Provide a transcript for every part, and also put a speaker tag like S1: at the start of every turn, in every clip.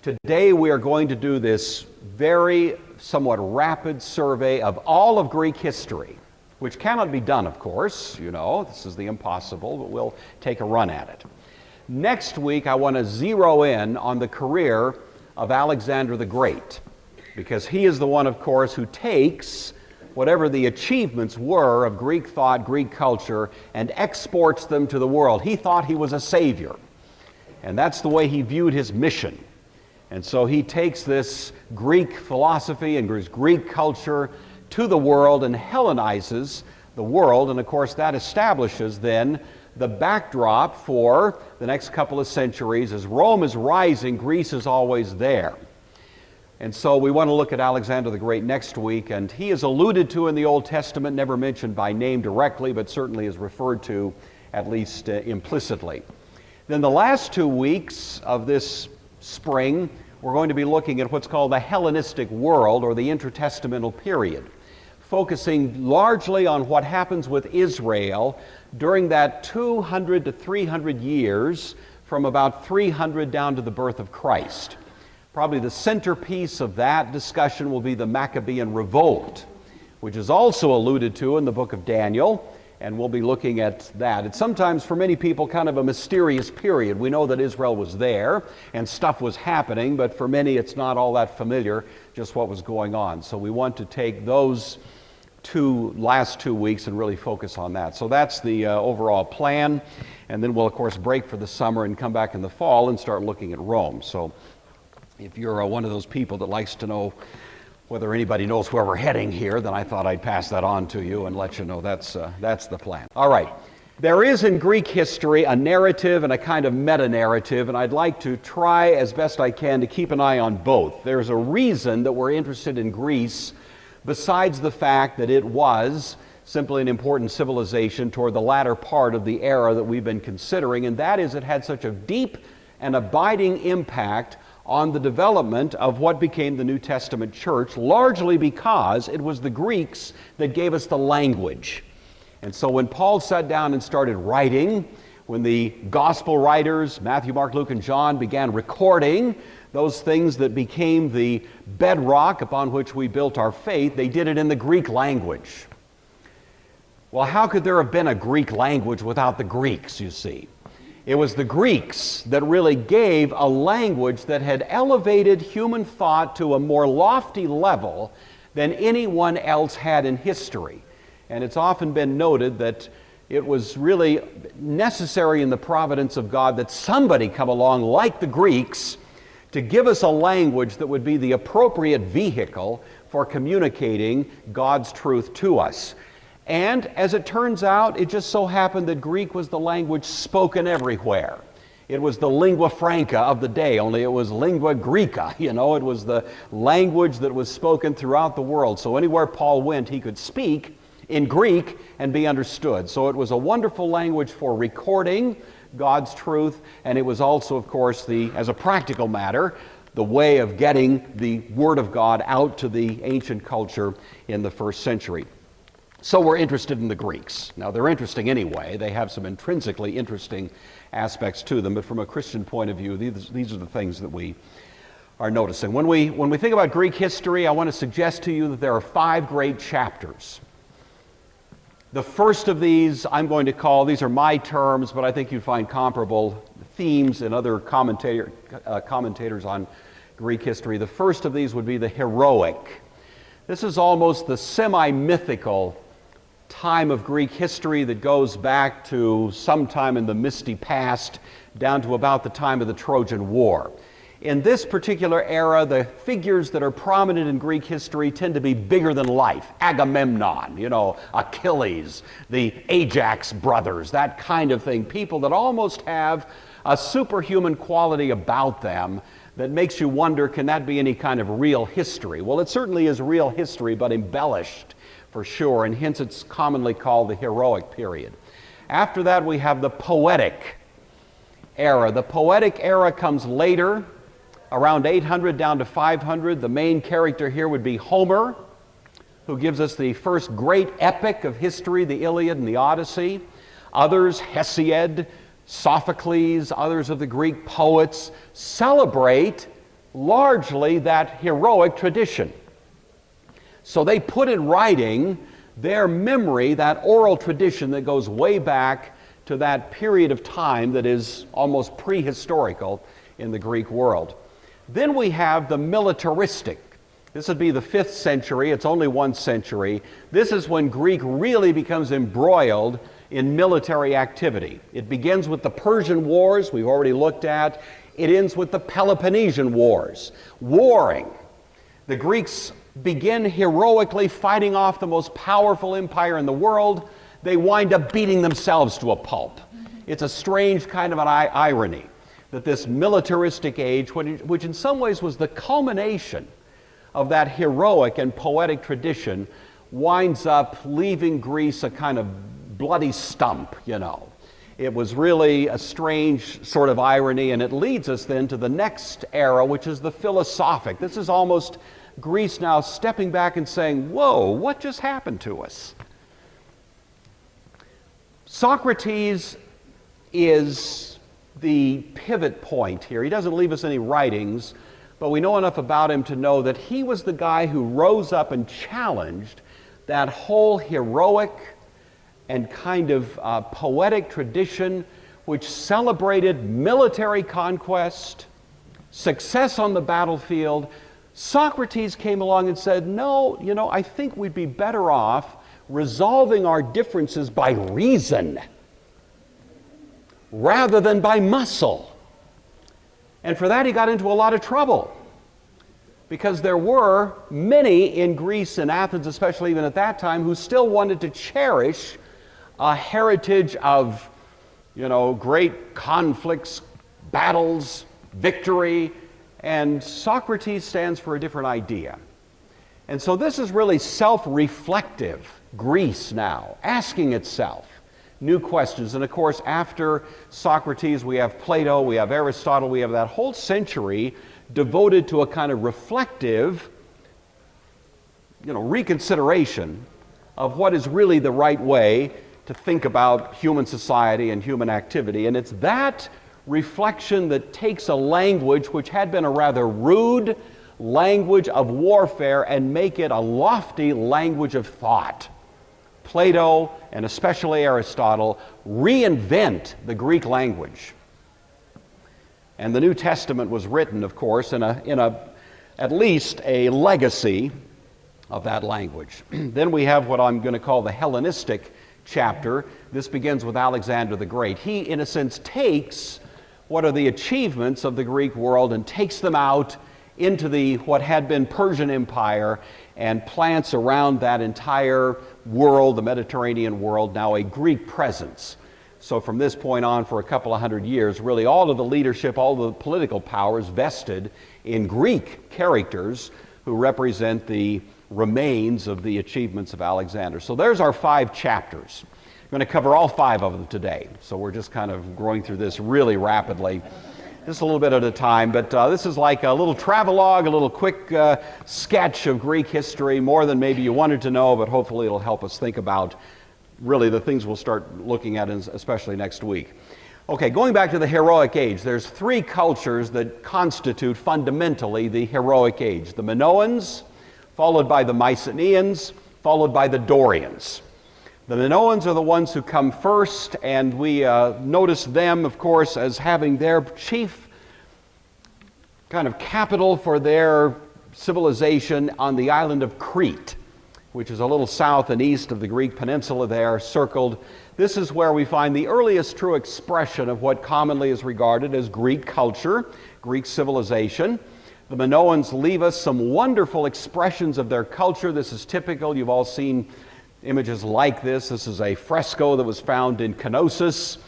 S1: Today we are going to do this very somewhat rapid survey of all of Greek history, which cannot be done, of course. You know, this is the impossible, but we'll take a run at it. Next week, I want to zero in on the career of Alexander the Great, because he is the one, of course, who takes whatever the achievements were of Greek thought, Greek culture, and exports them to the world. He thought he was a savior, and that's the way he viewed his mission. And so he takes this Greek philosophy and Greek culture to the world and Hellenizes the world, and of course that establishes then the backdrop for the next couple of centuries. As Rome is rising, Greece is always there. And so we want to look at Alexander the Great next week, and he is alluded to in the Old Testament, never mentioned by name directly, but certainly is referred to at least implicitly. Then the last 2 weeks of this spring, we're going to be looking at what's called the Hellenistic world, or the intertestamental period, focusing largely on what happens with Israel during that 200 to 300 years, from about 300 down to the birth of Christ. Probably the centerpiece of that discussion will be the Maccabean revolt, which is also alluded to in the book of Daniel, and we'll be looking at that. It's sometimes, for many people, kind of a mysterious period. We know that Israel was there and stuff was happening, but for many it's not all that familiar just what was going on. So we want to take those last 2 weeks and really focus on that. So that's the overall plan, and then we'll of course break for the summer and come back in the fall and start looking at Rome. So if you're one of those people that likes to know whether anybody knows where we're heading here, then I thought I'd pass that on to you and let you know that's the plan. All right. There is in Greek history a narrative and a kind of meta-narrative, and I'd like to try as best I can to keep an eye on both. There's a reason that we're interested in Greece, besides the fact that it was simply an important civilization toward the latter part of the era that we've been considering, and that is it had such a deep and abiding impact on the development of what became the New Testament church, largely because it was the Greeks that gave us the language. And so when Paul sat down and started writing, when the gospel writers, Matthew, Mark, Luke, and John, began recording those things that became the bedrock upon which we built our faith, they did it in the Greek language. Well, how could there have been a Greek language without the Greeks, you see? It was the Greeks that really gave a language that had elevated human thought to a more lofty level than anyone else had in history. And it's often been noted that it was really necessary in the providence of God that somebody come along like the Greeks to give us a language that would be the appropriate vehicle for communicating God's truth to us. And as it turns out, it just so happened that Greek was the language spoken everywhere. It was the lingua franca of the day, only it was lingua Greca. You know, it was the language that was spoken throughout the world. So anywhere Paul went, he could speak in Greek and be understood. So it was a wonderful language for recording God's truth, and it was also, of course, as a practical matter, the way of getting the Word of God out to the ancient culture in the first century. So we're interested in the Greeks. Now, they're interesting anyway. They have some intrinsically interesting aspects to them, but from a Christian point of view, these are the things that we are noticing. When we think about Greek history, I want to suggest to you that there are 5 great chapters. The first of these I'm going to call, these are my terms, but I think you'd find comparable themes in other commentators on Greek history. The first of these would be the heroic. This is almost the semi-mythical time of Greek history that goes back to sometime in the misty past, down to about the time of the Trojan War. In this particular era, the figures that are prominent in Greek history tend to be bigger than life. Agamemnon, Achilles, the Ajax brothers, that kind of thing. People that almost have a superhuman quality about them that makes you wonder, can that be any kind of real history? Well, it certainly is real history, but embellished for sure, and hence it's commonly called the heroic period. After that, we have the poetic era. The poetic era comes later, around 800 down to 500. The main character here would be Homer, who gives us the first great epic of history, the Iliad and the Odyssey. Others, Hesiod, Sophocles, others of the Greek poets, celebrate largely that heroic tradition. So they put in writing their memory, that oral tradition that goes way back to that period of time that is almost prehistorical in the Greek world. Then we have the militaristic. This would be the 5th century. It's only 1 century. This is when Greek really becomes embroiled in military activity. It begins with the Persian Wars, we've already looked at. It ends with the Peloponnesian Wars, warring. The Greeks begin heroically fighting off the most powerful empire in the world. They wind up beating themselves to a pulp. It's a strange kind of an irony that this militaristic age, which in some ways was the culmination of that heroic and poetic tradition, winds up leaving Greece a kind of bloody stump, you know. It was really a strange sort of irony, and it leads us then to the next era, which is the philosophic. This is almost Greece now stepping back and saying, whoa, what just happened to us? Socrates is the pivot point here. He doesn't leave us any writings, but we know enough about him to know that he was the guy who rose up and challenged that whole heroic and kind of poetic tradition which celebrated military conquest, success on the battlefield. Socrates came along and said, no, you know, I think we'd be better off resolving our differences by reason rather than by muscle. And for that he got into a lot of trouble, because there were many in Greece and Athens, especially even at that time, who still wanted to cherish a heritage of, you know, great conflicts, battles, victory, and Socrates stands for a different idea. And so this is really self-reflective Greece now, asking itself new questions. And of course, after Socrates, we have Plato, we have Aristotle, we have that whole century devoted to a kind of reflective, you know, reconsideration of what is really the right way to think about human society and human activity. And it's that reflection that takes a language which had been a rather rude language of warfare and make it a lofty language of thought. Plato, and especially Aristotle, reinvent the Greek language. And the New Testament was written, of course, in at least a legacy of that language. Then we have what I'm going to call the Hellenistic chapter. This begins with Alexander the Great. He, in a sense, takes what are the achievements of the Greek world and takes them out into what had been Persian Empire and plants around that entire world, the Mediterranean world, now a Greek presence. So from this point on, for a couple of hundred years, really all of the leadership, all of the political powers vested in Greek characters who represent the remains of the achievements of Alexander. So there's our 5 chapters. I'm going to cover all 5 of them today. So we're just kind of going through this really rapidly, just a little bit at a time. But this is like a little travelogue, a little quick sketch of Greek history, more than maybe you wanted to know, but hopefully it'll help us think about really the things we'll start looking at, especially next week. Okay, going back to the heroic age, there's 3 cultures that constitute fundamentally the heroic age. The Minoans, followed by the Mycenaeans, followed by the Dorians. The Minoans are the ones who come first, and we notice them, of course, as having their chief kind of capital for their civilization on the island of Crete, which is a little south and east of the Greek peninsula there, circled. This is where we find the earliest true expression of what commonly is regarded as Greek culture, Greek civilization. The Minoans leave us some wonderful expressions of their culture. This is typical. You've all seen images like this. This is a fresco that was found in Knossos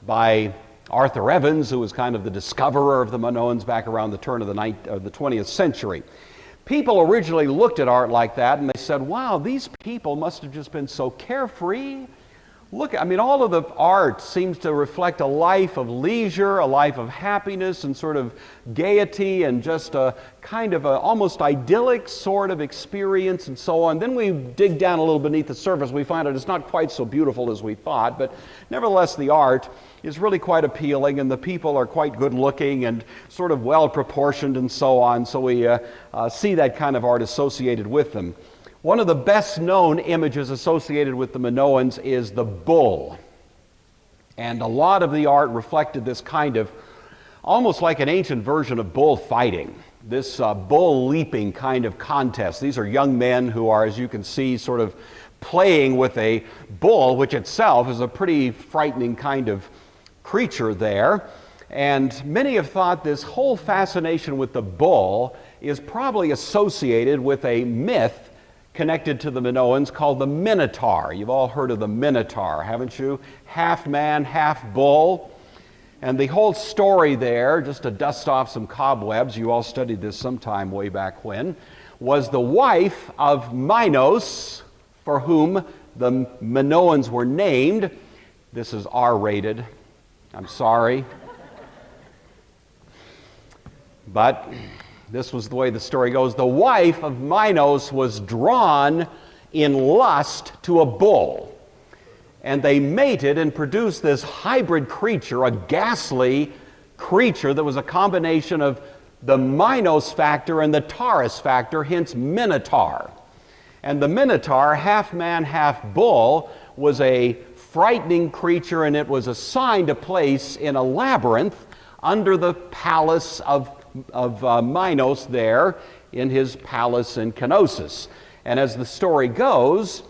S1: by Arthur Evans, who was kind of the discoverer of the Minoans back around the turn of the 20th century. People originally looked at art like that and they said, wow, these people must have just been so carefree. Look, I mean, all of the art seems to reflect a life of leisure, a life of happiness and sort of gaiety and just a kind of a almost idyllic sort of experience and so on. Then we dig down a little beneath the surface. We find out it's not quite so beautiful as we thought, but nevertheless the art is really quite appealing and the people are quite good looking and sort of well proportioned and so on. So we see that kind of art associated with them. One of the best known images associated with the Minoans is the bull. And a lot of the art reflected this kind of, almost like an ancient version of bull fighting, this bull leaping kind of contest. These are young men who are, as you can see, sort of playing with a bull, which itself is a pretty frightening kind of creature there. And many have thought this whole fascination with the bull is probably associated with a myth connected to the Minoans called the Minotaur. You've all heard of the Minotaur, haven't you? Half man, half bull. And the whole story there, just to dust off some cobwebs, you all studied this sometime way back when, was the wife of Minos, for whom the Minoans were named. This is R-rated. I'm sorry. But this was the way the story goes. The wife of Minos was drawn in lust to a bull. And they mated and produced this hybrid creature, a ghastly creature that was a combination of the Minos factor and the Taurus factor, hence Minotaur. And the Minotaur, half man, half bull, was a frightening creature, and it was assigned a place in a labyrinth under the palace of Minos there in his palace in Knossos. And as the story goes,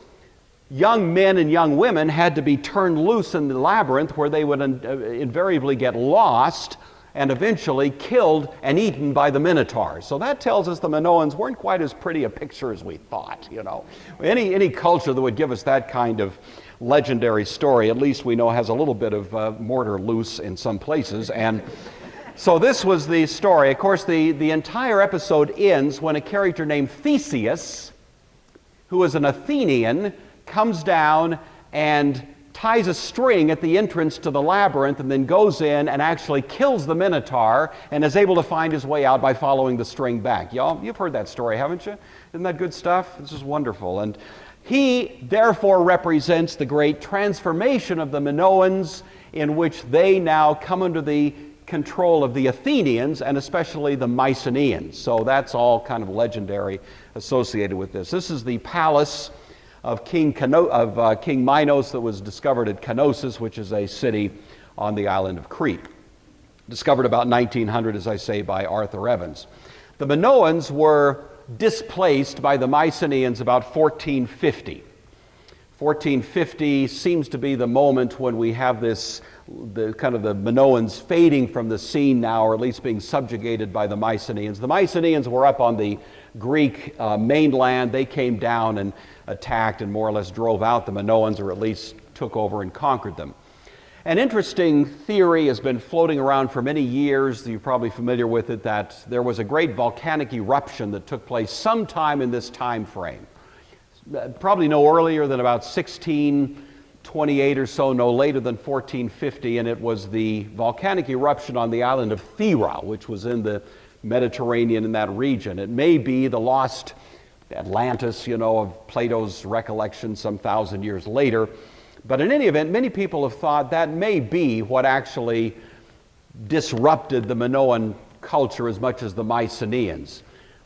S1: young men and young women had to be turned loose in the labyrinth where they would invariably get lost and eventually killed and eaten by the Minotaur. So that tells us the Minoans weren't quite as pretty a picture as we thought, you know. Any culture that would give us that kind of legendary story, at least we know has a little bit of mortar loose in some places. And so this was the story. Of course, the entire episode ends when a character named Theseus, who is an Athenian, comes down and ties a string at the entrance to the labyrinth and then goes in and actually kills the Minotaur and is able to find his way out by following the string back. Y'all, you've heard that story, haven't you? Isn't that good stuff? This is wonderful. And he, therefore, represents the great transformation of the Minoans in which they now come under the control of the Athenians and especially the Mycenaeans. So that's all kind of legendary associated with this. This is the palace of King Minos that was discovered at Knossos, which is a city on the island of Crete. Discovered about 1900, as I say, by Arthur Evans. The Minoans were displaced by the Mycenaeans about 1450. 1450 seems to be the moment when we have this, the kind of the Minoans fading from the scene now, or at least being subjugated by the Mycenaeans. The Mycenaeans were up on the Greek mainland. They came down and attacked and more or less drove out the Minoans, or at least took over and conquered them. An interesting theory has been floating around for many years, you're probably familiar with it, that there was a great volcanic eruption that took place sometime in this time frame. Probably no earlier than about 1628 or so, no later than 1450, and it was the volcanic eruption on the island of Thera, which was in the Mediterranean in that region. It may be the lost Atlantis, you know, of Plato's recollection some 1,000 years later. But in any event, many people have thought that may be what actually disrupted the Minoan culture as much as the Mycenaeans.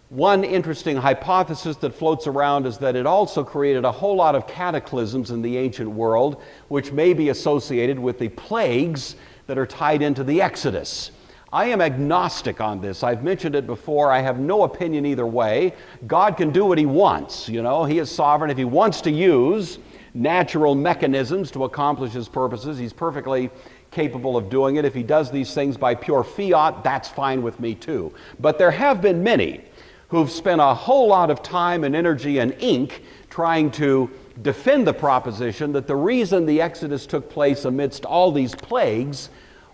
S1: One interesting hypothesis that floats around is that it also created a whole lot of cataclysms in the ancient world, which may be associated with the plagues that are tied into the Exodus. I am agnostic on this. I've mentioned it before. I have no opinion either way. God can do what He wants. You know, He is sovereign. If He wants to use natural mechanisms to accomplish His purposes, He's perfectly capable of doing it. If He does these things by pure fiat, that's fine with me too. But there have been many who've spent a whole lot of time and energy and ink trying to defend the proposition that the reason the Exodus took place amidst all these plagues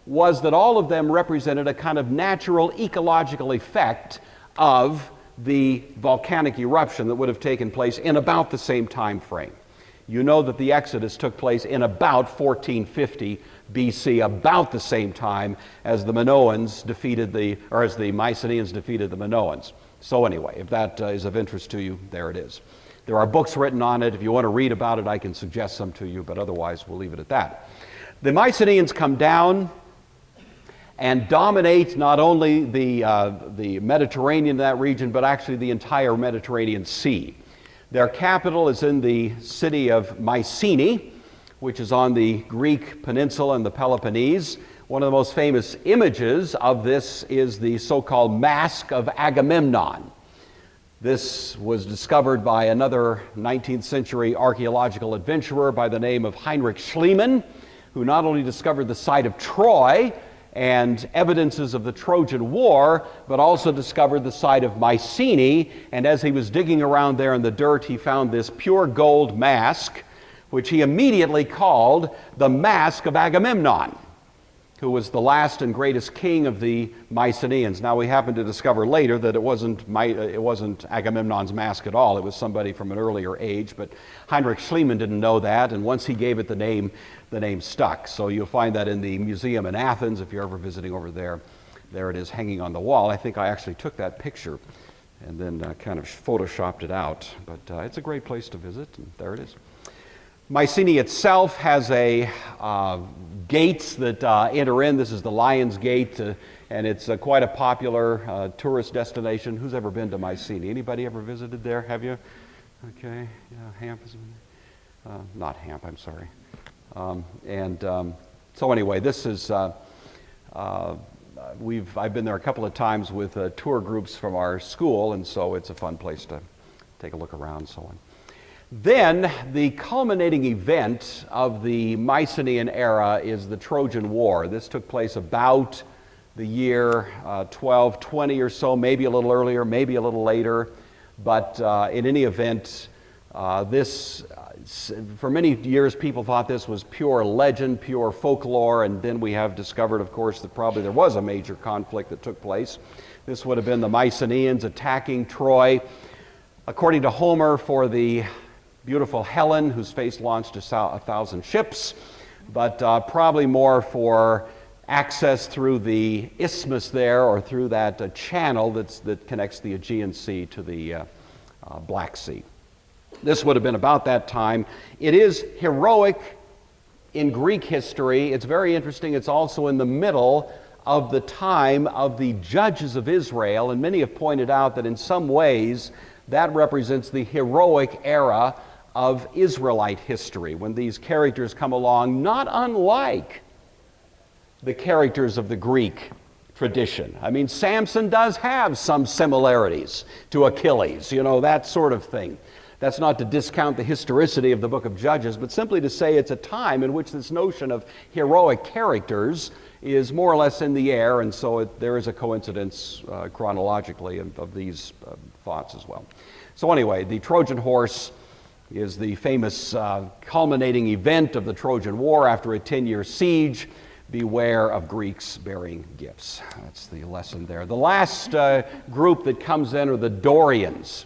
S1: was that all of them represented a kind of natural ecological effect of the volcanic eruption that would have taken place in about the same time frame. you know that the Exodus took place in about 1450 BC, about the same time as the Minoans defeated as the Mycenaeans defeated the Minoans. So anyway, if that is of interest to you, there it is. There are books written on it. If you want to read about it, I can suggest some to you, but otherwise we'll leave it at that. The Mycenaeans come down and dominate not only the Mediterranean, that region, but actually the entire Mediterranean Sea. Their capital is in the city of Mycenae, which is on the Greek peninsula in the Peloponnese. One of the most famous images of this is the so-called Mask of Agamemnon. This was discovered by another 19th century archaeological adventurer by the name of Heinrich Schliemann, who not only discovered the site of Troy and evidences of the Trojan War, but also discovered the site of Mycenae. And as he was digging around there in the dirt, he found this pure gold mask, which he immediately called the Mask of Agamemnon, who was the last and greatest king of the Mycenaeans. Now, we happen to discover later that it wasn't Agamemnon's mask at all. It was somebody from an earlier age, but Heinrich Schliemann didn't know that, and once he gave it the name stuck. So you'll find that in the museum in Athens, if you're ever visiting over there. There it is hanging on the wall. I think I actually took that picture and then kind of photoshopped it out, but it's a great place to visit, and there it is. Mycenae itself has gates that enter in. This is the Lion's Gate, and it's quite a popular tourist destination. Who's ever been to Mycenae? Anybody ever visited there? Have you? Okay, yeah, Hamp is not Hamp, I'm sorry. So anyway, this is I've been there a couple of times with tour groups from our school, and so it's a fun place to take a look around and so on. Then the culminating event of the Mycenaean era is the Trojan War. This took place about the year 1220 or so, maybe a little earlier, maybe a little later. But in any event, for many years people thought this was pure legend, pure folklore, and then we have discovered, of course, that probably there was a major conflict that took place. This would have been the Mycenaeans attacking Troy, according to Homer, for the beautiful Helen, whose face launched 1,000 ships, but probably more for access through the isthmus there, or through that channel that connects the Aegean Sea to the Black Sea. This would have been about that time. It is heroic in Greek history. It's very interesting. It's also in the middle of the time of the judges of Israel, and many have pointed out that in some ways that represents the heroic era of Israelite history, when these characters come along, not unlike the characters of the Greek tradition. I mean, Samson does have some similarities to Achilles, that sort of thing. That's not to discount the historicity of the book of Judges, but simply to say it's a time in which this notion of heroic characters is more or less in the air, and so there is a coincidence chronologically of these thoughts as well. So anyway, the Trojan horse is the famous culminating event of the Trojan War after a 10-year siege. Beware of Greeks bearing gifts. That's the lesson there. The last group that comes in are the Dorians.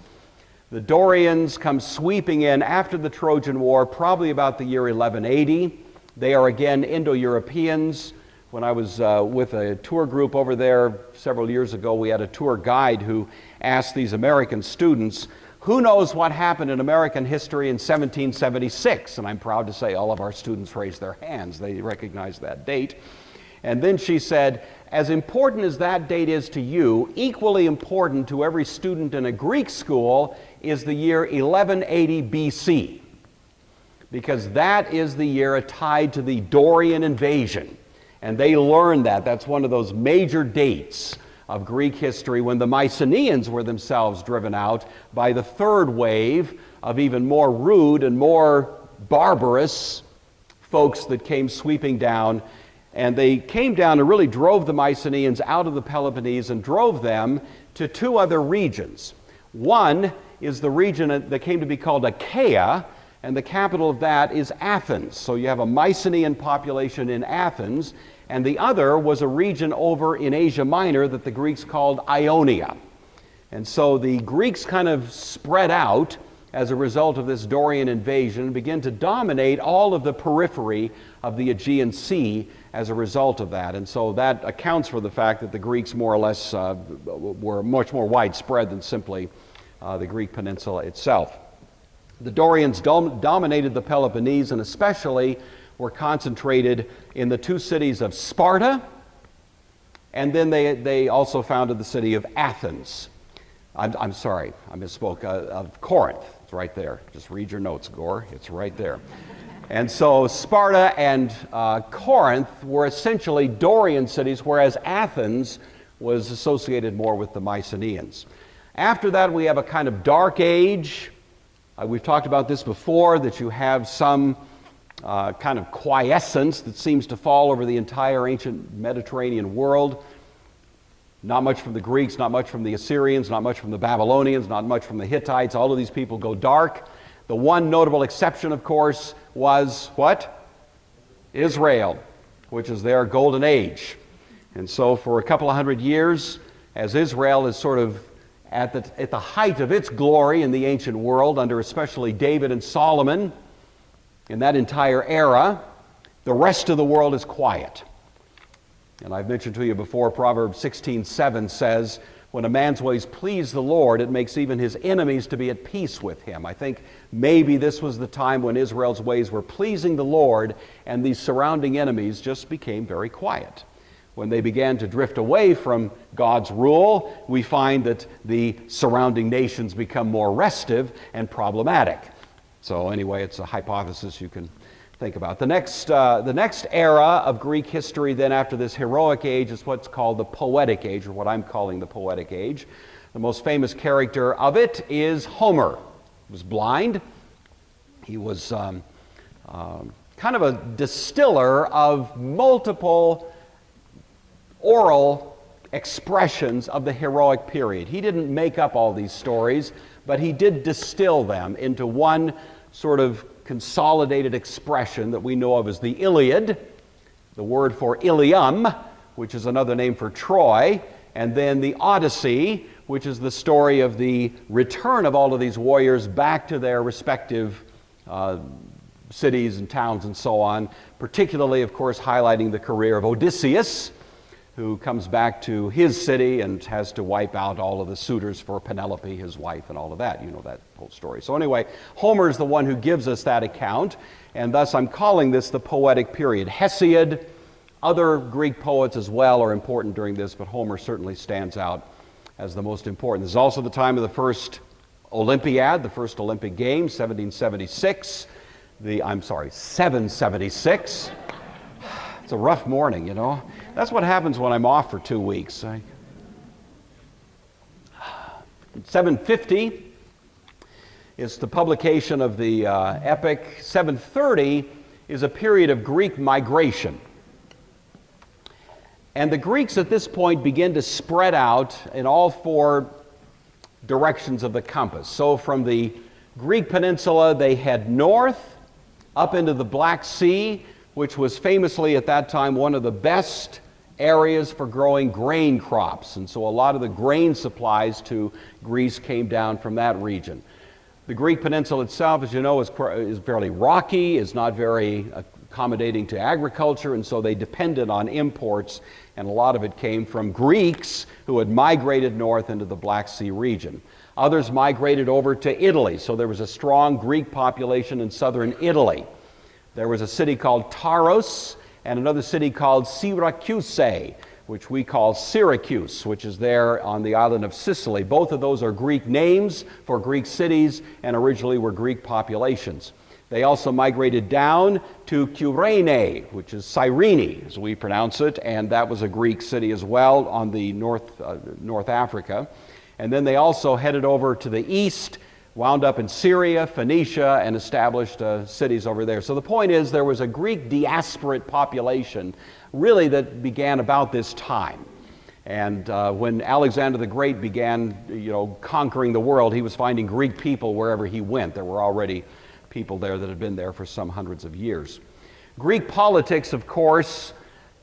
S1: The Dorians come sweeping in after the Trojan War, probably about the year 1180. They are again Indo-Europeans. When I was with a tour group over there several years ago, we had a tour guide who asked these American students, who knows what happened in American history in 1776? And I'm proud to say all of our students raised their hands. They recognized that date. And then she said, as important as that date is to you, equally important to every student in a Greek school is the year 1180 BC, because that is the year tied to the Dorian invasion. And they learned that. That's one of those major dates of Greek history, when the Mycenaeans were themselves driven out by the third wave of even more rude and more barbarous folks that came sweeping down. And they came down and really drove the Mycenaeans out of the Peloponnese and drove them to two other regions. One is the region that came to be called Achaia, and the capital of that is Athens. So you have a Mycenaean population in Athens, and the other was a region over in Asia Minor that the Greeks called Ionia. And so the Greeks kind of spread out as a result of this Dorian invasion and begin to dominate all of the periphery of the Aegean Sea as a result of that. And so that accounts for the fact that the Greeks more or less were much more widespread than simply the Greek peninsula itself. The Dorians dominated the Peloponnese and especially were concentrated in the two cities of Sparta, and then they also founded the city of Athens. I'm sorry, I misspoke, of Corinth. It's right there. Just read your notes, Gore. It's right there. And so Sparta and Corinth were essentially Dorian cities, whereas Athens was associated more with the Mycenaeans. After that, we have a kind of dark age. We've talked about this before, that you have some kind of quiescence that seems to fall over the entire ancient Mediterranean world. Not much from the Greeks, not much from the Assyrians, not much from the Babylonians, not much from the Hittites. All of these people go dark. The one notable exception, of course, was what? Israel, which is their golden age. And so for a couple of hundred years, as Israel is sort of at the height of its glory in the ancient world, under especially David and Solomon, in that entire era, the rest of the world is quiet. And I've mentioned to you before, Proverbs 16:7 says, when a man's ways please the Lord, it makes even his enemies to be at peace with him. I think maybe this was the time when Israel's ways were pleasing the Lord, and these surrounding enemies just became very quiet. When they began to drift away from God's rule, we find that the surrounding nations become more restive and problematic. So anyway, it's a hypothesis you can think about. The next era of Greek history then after this heroic age is what's called the poetic age, or what I'm calling the poetic age. The most famous character of it is Homer. He was blind. He was kind of a distiller of multiple oral expressions of the heroic period. He didn't make up all these stories, but he did distill them into one sort of consolidated expression that we know of as the Iliad, the word for Ilium, which is another name for Troy, and then the Odyssey, which is the story of the return of all of these warriors back to their respective cities and towns and so on, particularly, of course, highlighting the career of Odysseus, who comes back to his city and has to wipe out all of the suitors for Penelope, his wife, and all of that. You know that whole story. So anyway, Homer is the one who gives us that account, and thus I'm calling this the poetic period. Hesiod, other Greek poets as well are important during this, but Homer certainly stands out as the most important. This is also the time of the first Olympiad, the first Olympic Games, 776. 776. It's a rough morning, you know. That's what happens when I'm off for 2 weeks. 750 is the publication of the epic. 730 is a period of Greek migration. And the Greeks at this point begin to spread out in all four directions of the compass. So from the Greek peninsula, they head north up into the Black Sea, which was famously at that time one of the best areas for growing grain crops. And so a lot of the grain supplies to Greece came down from that region. The Greek peninsula itself, as you know, is fairly rocky, is not very accommodating to agriculture, and so they depended on imports, and a lot of it came from Greeks who had migrated north into the Black Sea region. Others migrated over to Italy, so there was a strong Greek population in southern Italy. There was a city called Taros and another city called Syracuse, which we call Syracuse, which is there on the island of Sicily. Both of those are Greek names for Greek cities and originally were Greek populations. They also migrated down to Cyrene, which is Cyrene, as we pronounce it, and that was a Greek city as well on the North Africa. And then they also headed over to the east, wound up in Syria, Phoenicia, and established cities over there. So the point is, there was a Greek diasporate population really that began about this time. And when Alexander the Great began, conquering the world, he was finding Greek people wherever he went. There were already people there that had been there for some hundreds of years. Greek politics, of course,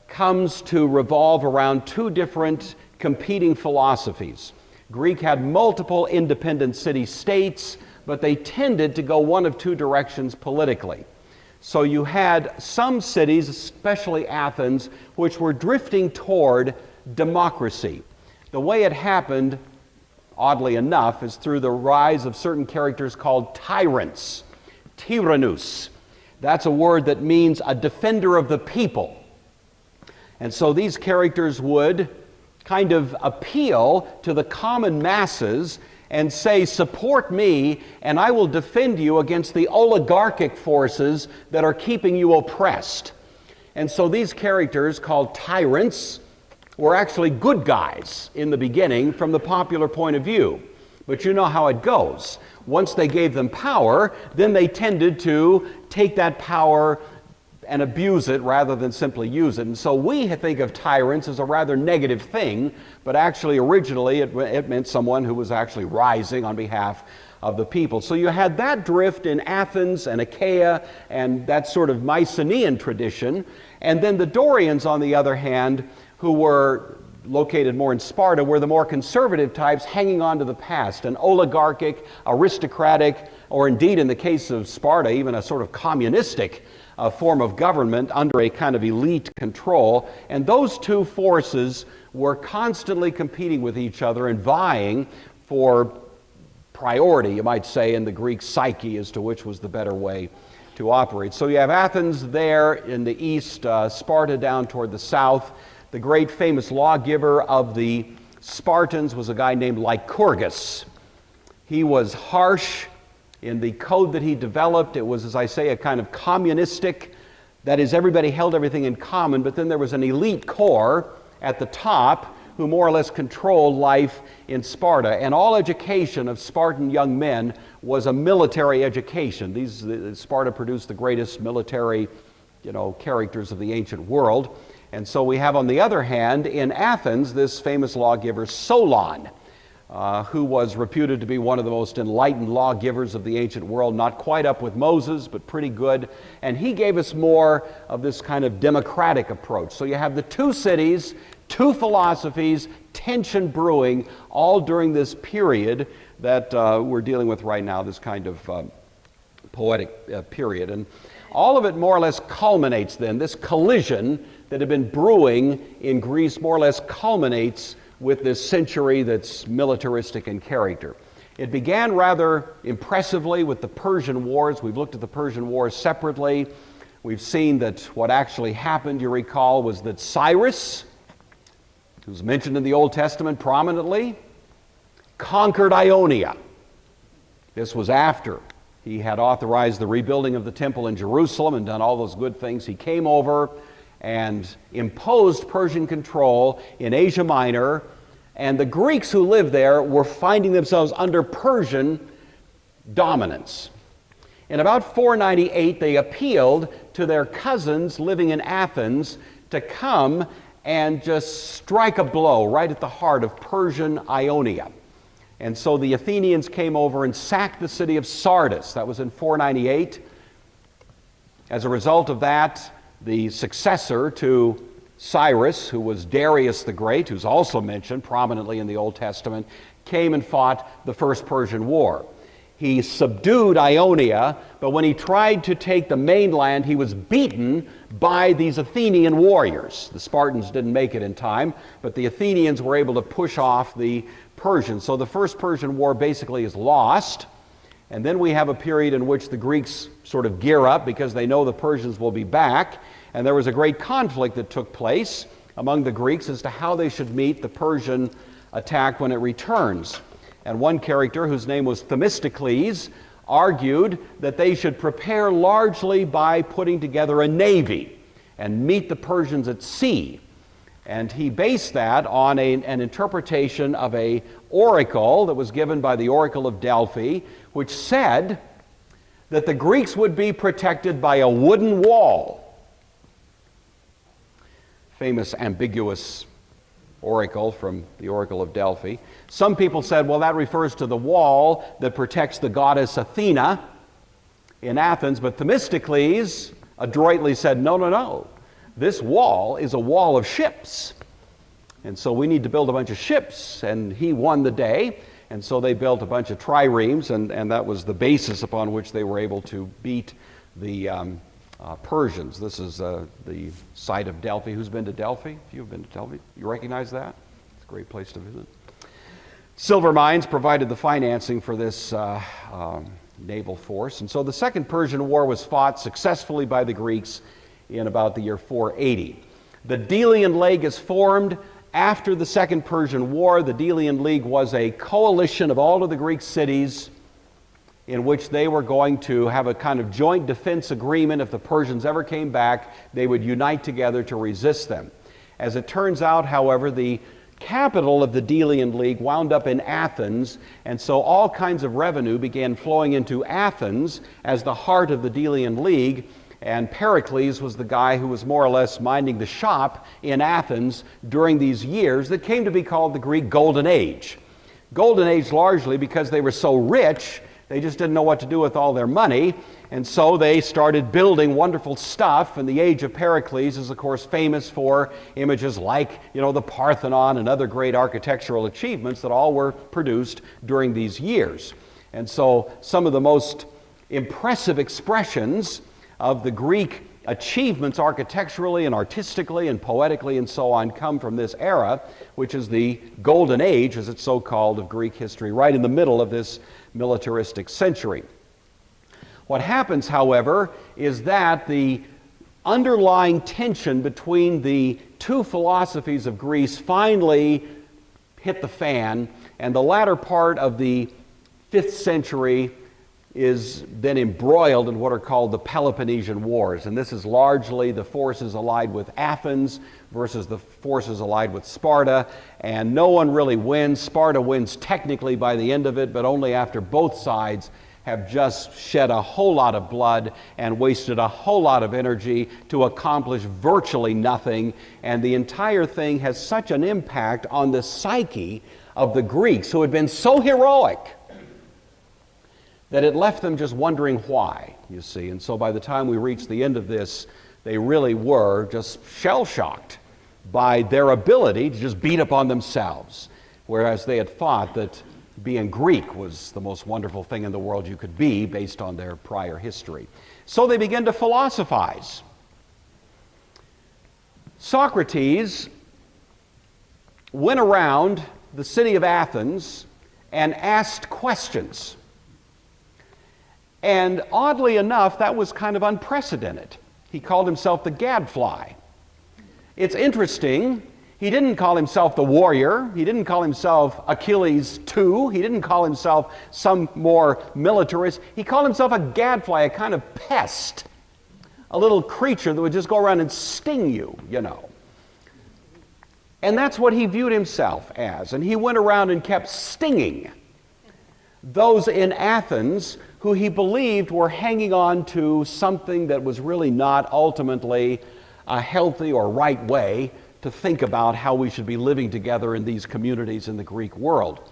S1: comes to revolve around two different competing philosophies. Greek had multiple independent city-states, but they tended to go one of two directions politically. So you had some cities, especially Athens, which were drifting toward democracy. The way it happened, oddly enough, is through the rise of certain characters called tyrants, tyrannus. That's a word that means a defender of the people. And so these characters would kind of appeal to the common masses and say, support me, and I will defend you against the oligarchic forces that are keeping you oppressed. And so these characters, called tyrants, were actually good guys in the beginning from the popular point of view. But you know how it goes. Once they gave them power, then they tended to take that power and abuse it rather than simply use it. And so we think of tyrants as a rather negative thing, but actually originally it meant someone who was actually rising on behalf of the people. So you had that drift in Athens and Achaia and that sort of Mycenaean tradition. And then the Dorians, on the other hand, who were located more in Sparta, were the more conservative types hanging on to the past, an oligarchic, aristocratic, or indeed in the case of Sparta, even a sort of communistic form of government under a kind of elite control. And those two forces were constantly competing with each other and vying for priority, you might say, in the Greek psyche as to which was the better way to operate. So you have Athens there in the east, Sparta down toward the south. The great famous lawgiver of the Spartans was a guy named Lycurgus. He was harsh in the code that he developed. It was, as I say, a kind of communistic, that is, everybody held everything in common, but then there was an elite core at the top who more or less controlled life in Sparta. And all education of Spartan young men was a military education. Sparta produced the greatest military, characters of the ancient world. And so we have, on the other hand, in Athens, this famous lawgiver Solon, who was reputed to be one of the most enlightened lawgivers of the ancient world, not quite up with Moses, but pretty good. And he gave us more of this kind of democratic approach. So you have the two cities, two philosophies, tension brewing, all during this period that we're dealing with right now, this kind of poetic period. And all of it more or less culminates then, this collision that had been brewing in Greece more or less culminates with this century that's militaristic in character. It began rather impressively with the Persian Wars. We've looked at the Persian Wars separately. We've seen that what actually happened, you recall, was that Cyrus, who's mentioned in the Old Testament prominently, conquered Ionia. This was after he had authorized the rebuilding of the temple in Jerusalem and done all those good things. He came over and imposed Persian control in Asia Minor, and the Greeks who lived there were finding themselves under Persian dominance. In about 498, they appealed to their cousins living in Athens to come and just strike a blow right at the heart of Persian Ionia. And so the Athenians came over and sacked the city of Sardis. That was in 498. As a result of that, the successor to Cyrus, who was Darius the Great, who's also mentioned prominently in the Old Testament, came and fought the First Persian War. He subdued Ionia, but when he tried to take the mainland, he was beaten by these Athenian warriors. The Spartans didn't make it in time, but the Athenians were able to push off the Persians. So the First Persian War basically is lost. And then we have a period in which the Greeks sort of gear up because they know the Persians will be back. And there was a great conflict that took place among the Greeks as to how they should meet the Persian attack when it returns. And one character, whose name was Themistocles, argued that they should prepare largely by putting together a navy and meet the Persians at sea. And he based that on an interpretation of an oracle that was given by the Oracle of Delphi, which said that the Greeks would be protected by a wooden wall. Famous ambiguous oracle from the Oracle of Delphi. Some people said, well, that refers to the wall that protects the goddess Athena in Athens, but Themistocles adroitly said, no. This wall is a wall of ships. And so we need to build a bunch of ships. And he won the day. And so they built a bunch of triremes, and that was the basis upon which they were able to beat the Persians. This is the site of Delphi. Who's been to Delphi? If you've been to Delphi, you recognize that? It's a great place to visit. Silver mines provided the financing for this naval force. And so the Second Persian War was fought successfully by the Greeks in about the year 480. The Delian League is formed after the Second Persian War. The Delian League was a coalition of all of the Greek cities in which they were going to have a kind of joint defense agreement. If the Persians ever came back, they would unite together to resist them. As it turns out, however, the capital of the Delian League wound up in Athens, and so all kinds of revenue began flowing into Athens as the heart of the Delian League, and Pericles was the guy who was more or less minding the shop in Athens during these years that came to be called the Greek Golden Age. Golden Age largely because they were so rich, they just didn't know what to do with all their money, and so they started building wonderful stuff. And the age of Pericles is, of course, famous for images like, the Parthenon and other great architectural achievements that all were produced during these years. And so some of the most impressive expressions of the Greek achievements architecturally and artistically and poetically and so on come from this era, which is the Golden Age, as it's so called, of Greek history, right in the middle of this militaristic century. What happens, however, is that the underlying tension between the two philosophies of Greece finally hit the fan, and the latter part of the 5th century is then embroiled in what are called the Peloponnesian Wars. And this is largely the forces allied with Athens versus the forces allied with Sparta, and no one really wins. Sparta wins technically by the end of it, but only after both sides have just shed a whole lot of blood and wasted a whole lot of energy to accomplish virtually nothing. And the entire thing has such an impact on the psyche of the Greeks, who had been so heroic, that it left them just wondering why, you see. And so by the time we reached the end of this, they really were just shell-shocked by their ability to just beat up on themselves, whereas they had thought that being Greek was the most wonderful thing in the world you could be based on their prior history. So they began to philosophize. Socrates went around the city of Athens and asked questions. And oddly enough, that was kind of unprecedented. He called himself the gadfly. It's interesting, he didn't call himself the warrior, he didn't call himself Achilles II, he didn't call himself some more militarist, he called himself a gadfly, a kind of pest, a little creature that would just go around and sting you, And that's what he viewed himself as, and he went around and kept stinging those in Athens who he believed were hanging on to something that was really not ultimately a healthy or right way to think about how we should be living together in these communities in the Greek world.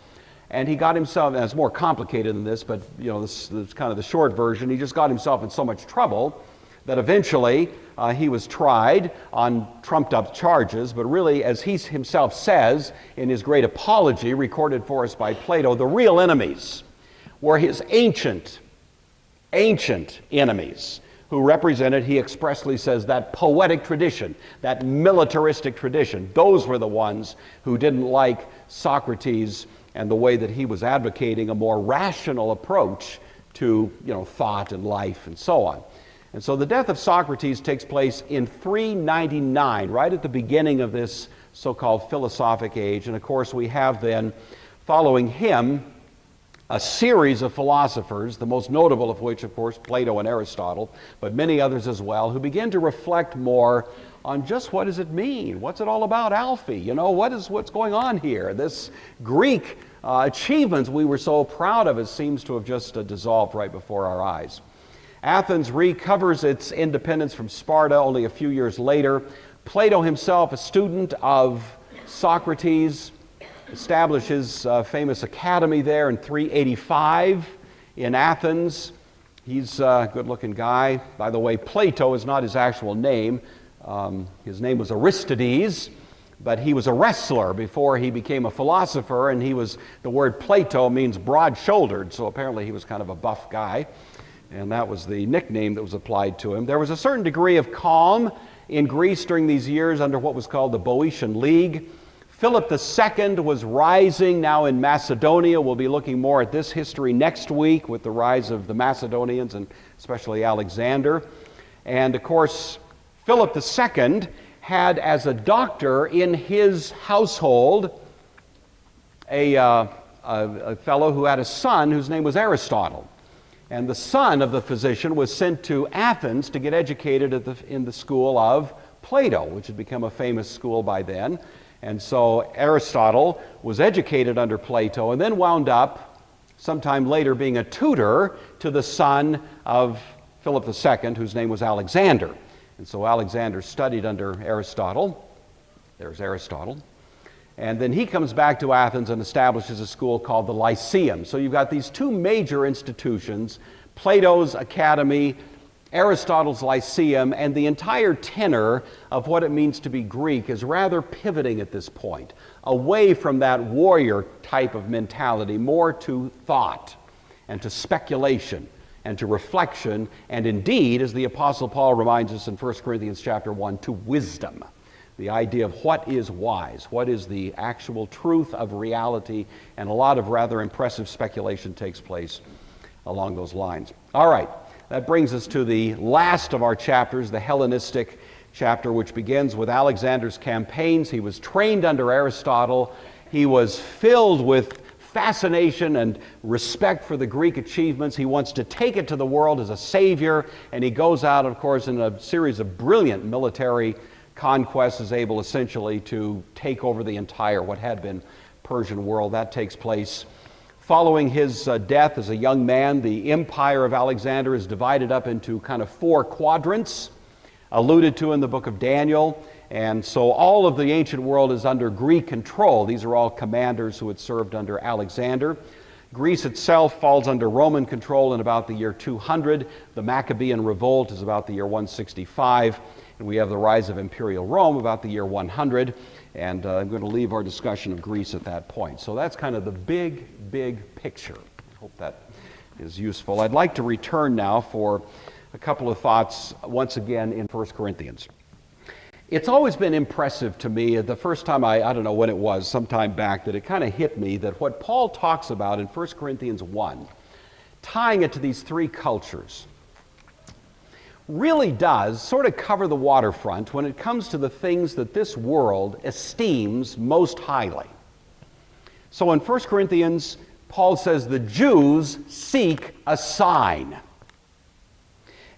S1: And he got himself, and it's more complicated than this, but this is kind of the short version, he just got himself in so much trouble that eventually he was tried on trumped up charges, but really, as he himself says in his great apology recorded for us by Plato, the real enemies were his ancient enemies, who represented, he expressly says, that poetic tradition, that militaristic tradition. Those were the ones who didn't like Socrates and the way that he was advocating a more rational approach to thought and life and so on. And so the death of Socrates takes place in 399, right at the beginning of this so-called philosophic age. And of course we have then, following him, a series of philosophers, the most notable of which, of course, Plato and Aristotle, but many others as well, who begin to reflect more on just what does it mean? What's it all about, Alfie? What's going on here? This Greek achievements we were so proud of, it seems to have just dissolved right before our eyes. Athens recovers its independence from Sparta only a few years later. Plato himself, a student of Socrates, establishes a famous academy there in 385 in Athens. He's a good-looking guy. By the way, Plato is not his actual name. His name was Aristides, but he was a wrestler before he became a philosopher, and the word Plato means broad-shouldered, so apparently he was kind of a buff guy, and that was the nickname that was applied to him. There was a certain degree of calm in Greece during these years under what was called the Boeotian League. Philip II was rising now in Macedonia. We'll be looking more at this history next week with the rise of the Macedonians and especially Alexander. And of course, Philip II had as a doctor in his household a fellow who had a son whose name was Aristotle. And the son of the physician was sent to Athens to get educated in the school of Plato, which had become a famous school by then. And so Aristotle was educated under Plato and then wound up sometime later being a tutor to the son of Philip II, whose name was Alexander. And so Alexander studied under Aristotle. There's Aristotle. And then he comes back to Athens and establishes a school called the Lyceum. So you've got these two major institutions, Plato's Academy, Aristotle's Lyceum, and the entire tenor of what it means to be Greek is rather pivoting at this point, away from that warrior type of mentality, more to thought and to speculation and to reflection, and indeed, as the Apostle Paul reminds us in 1 Corinthians chapter 1, to wisdom. The idea of what is wise, what is the actual truth of reality, and a lot of rather impressive speculation takes place along those lines. All right. That brings us to the last of our chapters, the Hellenistic chapter, which begins with Alexander's campaigns. He was trained under Aristotle. He was filled with fascination and respect for the Greek achievements. He wants to take it to the world as a savior, and he goes out, of course, in a series of brilliant military conquests, is able essentially to take over the entire, what had been Persian world. That takes place following his death as a young man. The empire of Alexander is divided up into kind of 4 quadrants, alluded to in the book of Daniel. And so all of the ancient world is under Greek control. These are all commanders who had served under Alexander. Greece itself falls under Roman control in about the year 200. The Maccabean revolt is about the year 165. And we have the rise of imperial Rome about the year 100. And I'm going to leave our discussion of Greece at that point. So that's kind of the big picture. I hope that is useful. I'd like to return now for a couple of thoughts once again in 1 Corinthians. It's always been impressive to me, the first time I don't know when it was, sometime back, that it kind of hit me that what Paul talks about in 1 Corinthians 1, tying it to these 3 cultures, really does sort of cover the waterfront when it comes to the things that this world esteems most highly. So in 1 Corinthians, Paul says the Jews seek a sign.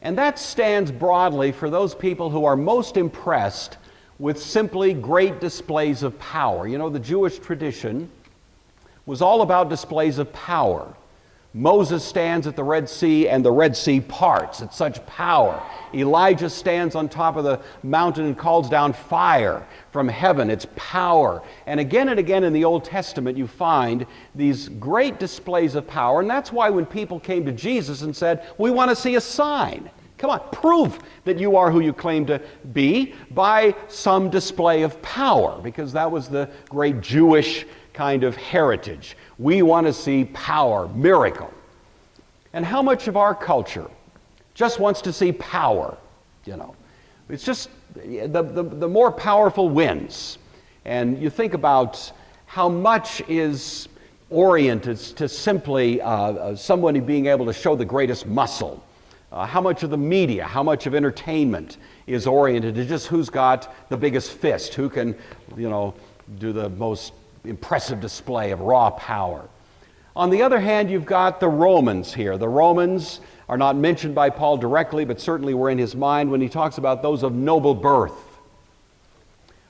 S1: And that stands broadly for those people who are most impressed with simply great displays of power. You know, the Jewish tradition was all about displays of power. Moses stands at the Red Sea and the Red Sea parts. It's such power. Elijah stands on top of the mountain and calls down fire from heaven. It's power. And again in the Old Testament you find these great displays of power. And that's why when people came to Jesus and said, we want to see a sign. Come on, prove that you are who you claim to be by some display of power, because that was the great Jewish kind of heritage. We want to see power, miracle. And how much of our culture just wants to see power, you know? It's just the more powerful wins. And you think about how much is oriented to simply somebody being able to show the greatest muscle. How much of the media, how much of entertainment is oriented to just who's got the biggest fist, who can, you know, do the most impressive display of raw power. On the other hand, you've got the Romans here. The Romans are not mentioned by Paul directly, but certainly were in his mind when he talks about those of noble birth.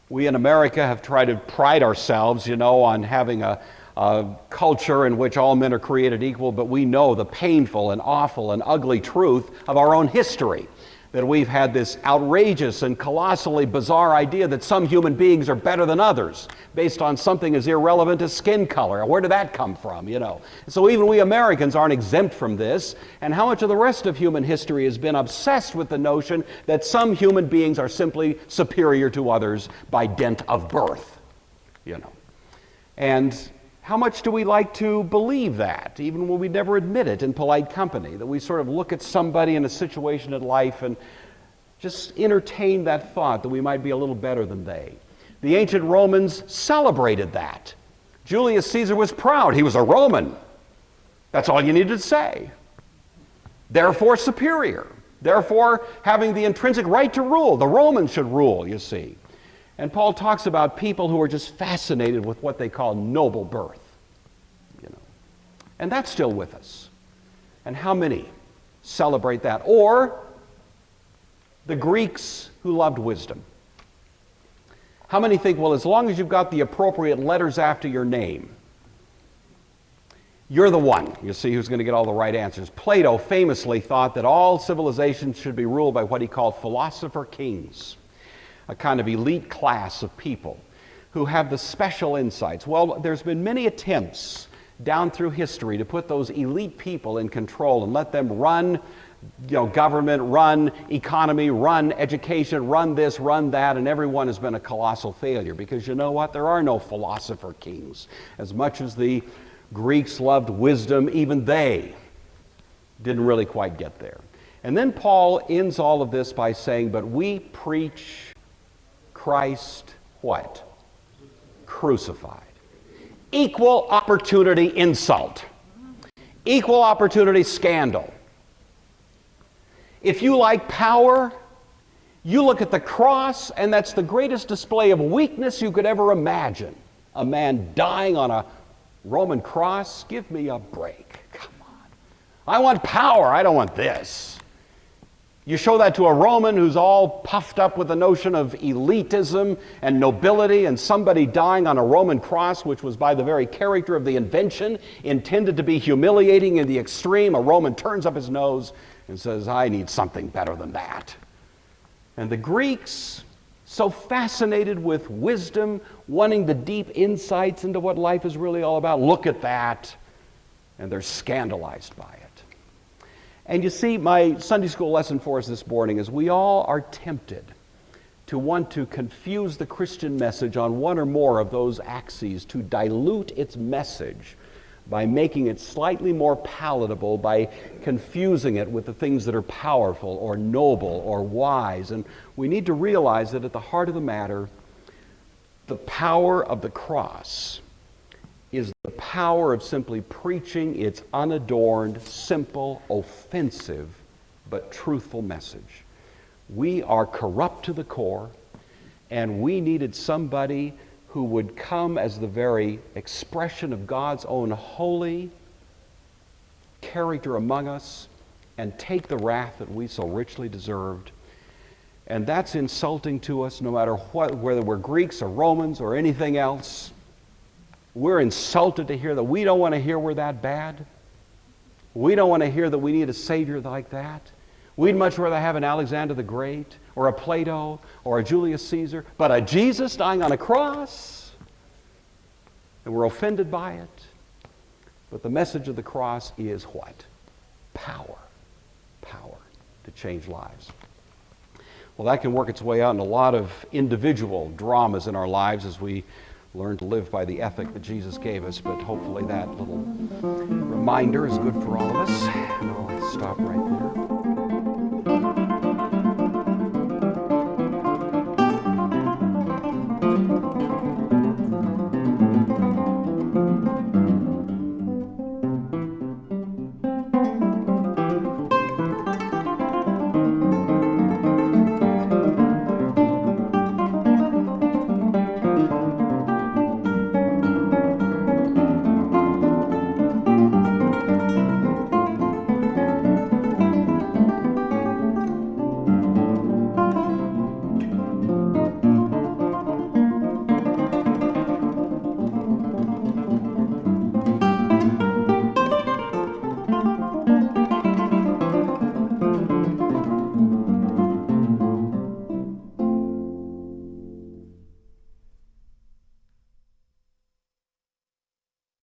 S1: We in America have tried to pride ourselves, you know, on having a culture in which all men are created equal, but we know the painful and awful and ugly truth of our own history, that we've had this outrageous and colossally bizarre idea that some human beings are better than others based on something as irrelevant as skin color. Where did that come from, you know? So even we Americans aren't exempt from this. And how much of the rest of human history has been obsessed with the notion that some human beings are simply superior to others by dint of birth, you know? And how much do we like to believe that, even when we never admit it in polite company, that we sort of look at somebody in a situation in life and just entertain that thought that we might be a little better than they? The ancient Romans celebrated that. Julius Caesar was proud. He was a Roman. That's all you needed to say. Therefore superior. Therefore having the intrinsic right to rule. The Romans should rule, you see. And Paul talks about people who are just fascinated with what they call noble birth, you know. And that's still with us. And how many celebrate that? Or the Greeks who loved wisdom. How many think, well, as long as you've got the appropriate letters after your name, you're the one, you see, who's going to get all the right answers. Plato famously thought that all civilizations should be ruled by what he called philosopher kings, a kind of elite class of people who have the special insights. Well, there's been many attempts down through history to put those elite people in control and let them run, you know, government, run economy, run education, run this, run that, and everyone has been a colossal failure because you know what? There are no philosopher kings. As much as the Greeks loved wisdom, even they didn't really quite get there. And then Paul ends all of this by saying, but we preach Christ, what? Crucified. Equal opportunity insult. Equal opportunity scandal. If you like power, you look at the cross, and that's the greatest display of weakness you could ever imagine. A man dying on a Roman cross? Give me a break. Come on. I want power. I don't want this. You show that to a Roman who's all puffed up with the notion of elitism and nobility, and somebody dying on a Roman cross, which was by the very character of the invention intended to be humiliating in the extreme. A Roman turns up his nose and says, I need something better than that. And the Greeks, so fascinated with wisdom, wanting the deep insights into what life is really all about, look at that, and they're scandalized by it. And you see, my Sunday school lesson for us this morning is we all are tempted to want to confuse the Christian message on one or more of those axes, to dilute its message by making it slightly more palatable, by confusing it with the things that are powerful or noble or wise. And we need to realize that at the heart of the matter, the power of the cross is the power of simply preaching its unadorned, simple, offensive, but truthful message. We are corrupt to the core, and we needed somebody who would come as the very expression of God's own holy character among us and take the wrath that we so richly deserved. And that's insulting to us no matter what, whether we're Greeks or Romans or anything else. We're insulted to hear that. We don't want to hear we're that bad. We don't want to hear that we need a Savior like that. We'd much rather have an Alexander the Great or a Plato or a Julius Caesar, but a Jesus dying on a cross, and we're offended by it. But the message of the cross is what? Power. Power to change lives. Well, that can work its way out in a lot of individual dramas in our lives as we learn to live by the ethic that Jesus gave us, but hopefully that little reminder is good for all of us. And I'll stop right there.